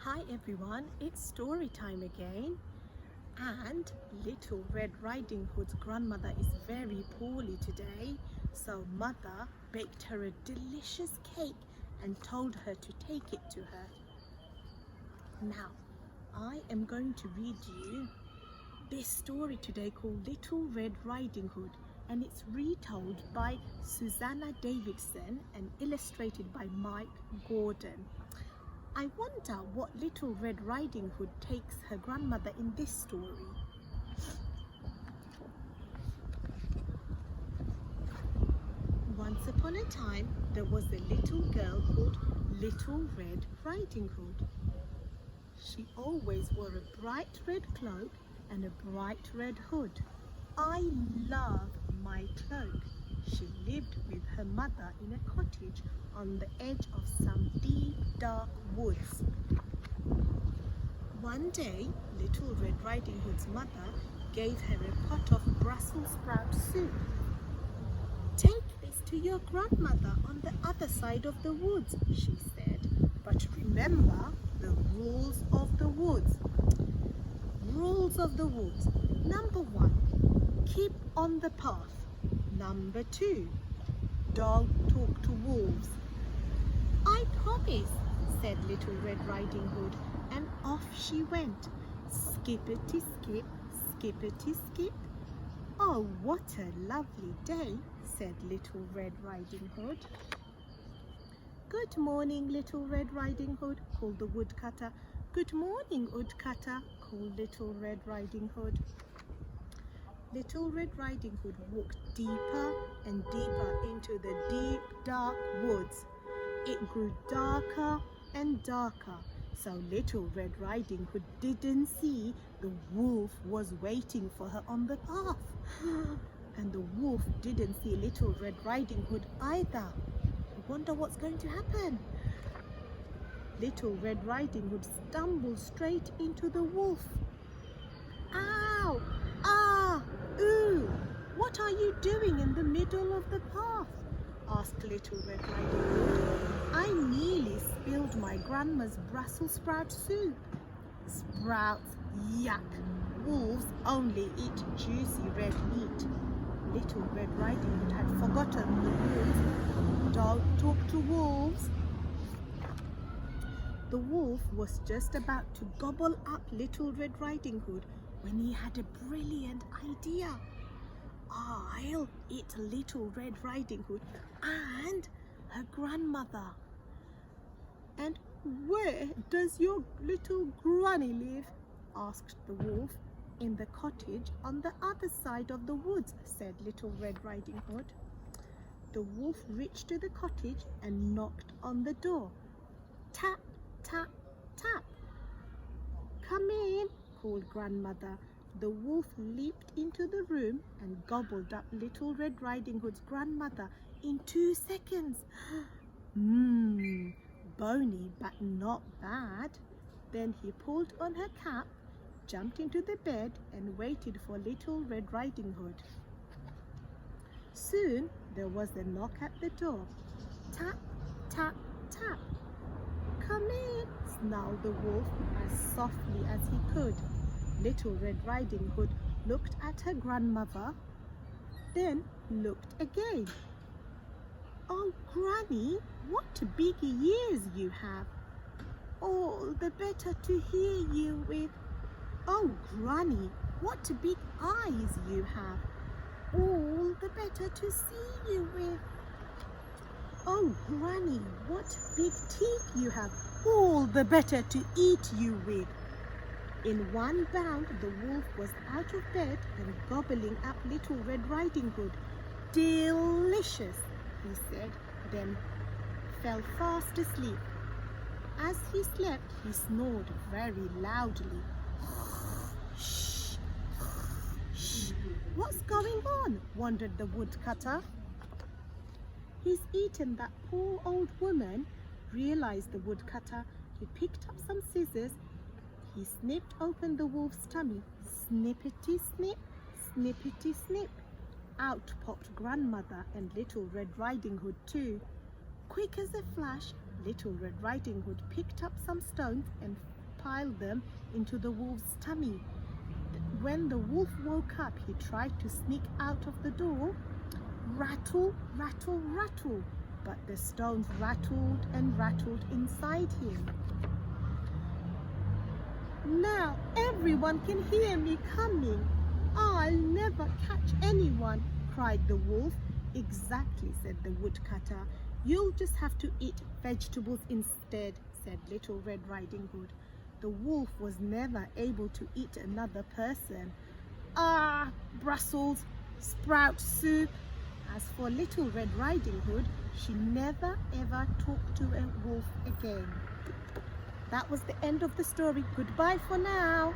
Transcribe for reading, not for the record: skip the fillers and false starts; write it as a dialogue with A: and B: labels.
A: Hi everyone, it's story time again, and Little Red Riding Hood's grandmother is very poorly today, so mother baked her a delicious cake and told her to take it to her. Now, I am going to read you this story today called Little Red Riding Hood, and it's retold by Susanna Davidson and illustrated by Mike Gordon. I wonder what Little Red Riding Hood takes her grandmother in this story. Once upon a time, there was a little girl called Little Red Riding Hood. She always wore a bright red cloak and a bright red hood. I love my cloak. She lived with her mother in a cottage on the edge of some deep, dark woods. One day, Little Red Riding Hood's mother gave her a pot of Brussels sprout soup. "Take this to your grandmother on the other side of the woods," she said. "But remember the rules of the woods." Rules of the woods. Number 1, keep on the path. Number 2, don't talk to wolves. "I promise," said Little Red Riding Hood, and off she went. Skippity skip, skippity skip. "Oh, what a lovely day," said Little Red Riding Hood. "Good morning, Little Red Riding Hood," called the woodcutter. "Good morning, woodcutter," called Little Red Riding Hood. Little Red Riding Hood walked deeper and deeper into the deep, dark woods. It grew darker and darker, so Little Red Riding Hood didn't see the wolf was waiting for her on the path. And the wolf didn't see Little Red Riding Hood either. I wonder what's going to happen. Little Red Riding Hood stumbled straight into the wolf. "Ow! Ah! Ooh! What are you doing in the middle of the path?" asked Little Red Riding Hood. "I nearly spilled my grandma's Brussels sprout soup." "Sprouts, yuck! Wolves only eat juicy red meat." Little Red Riding Hood had forgotten the rules. Don't talk to wolves. The wolf was just about to gobble up Little Red Riding Hood when he had a brilliant idea. "I'll eat Little Red Riding Hood and her grandmother." "And where does your little granny live?" asked the wolf. "In the cottage on the other side of the woods," said Little Red Riding Hood. The wolf reached to the cottage and knocked on the door. Tap, tap, tap. "Come in," called grandmother. The wolf leaped into the room and gobbled up Little Red Riding Hood's grandmother in 2 seconds. Bony but not bad. Then he pulled on her cap, jumped into the bed and waited for Little Red Riding Hood. Soon there was a knock at the door. Tap, tap, tap. "Come in," snarled the wolf as softly as he could. Little Red Riding Hood looked at her grandmother, then looked again. "Oh, Granny, what big ears you have! All the better to hear you with." "Oh, Granny, what big eyes you have! All the better to see you with." "Oh, Granny, what big teeth you have! All the better to eat you with." In one bound, the wolf was out of bed and gobbling up Little Red Riding Hood. "Delicious," he said, then fell fast asleep. As he slept, he snored very loudly. "Shh, shh, what's going on?" wondered the woodcutter. "He's eaten that poor old woman," realized the woodcutter. He picked up some scissors. He snipped open the wolf's tummy. Snippety snip, snippety snip. Out popped grandmother and Little Red Riding Hood too. Quick as a flash, Little Red Riding Hood picked up some stones and piled them into the wolf's tummy. When the wolf woke up, he tried to sneak out of the door. Rattle, rattle, rattle, but the stones rattled and rattled inside him. Now everyone can hear me coming. I'll never catch anyone, cried the wolf. Exactly, said the woodcutter. You'll just have to eat vegetables instead, said Little Red Riding Hood. The wolf was never able to eat another person. Ah, Brussels sprout soup. As for Little Red Riding Hood, she never ever talked to a wolf again. That was the end of the story. Goodbye for now.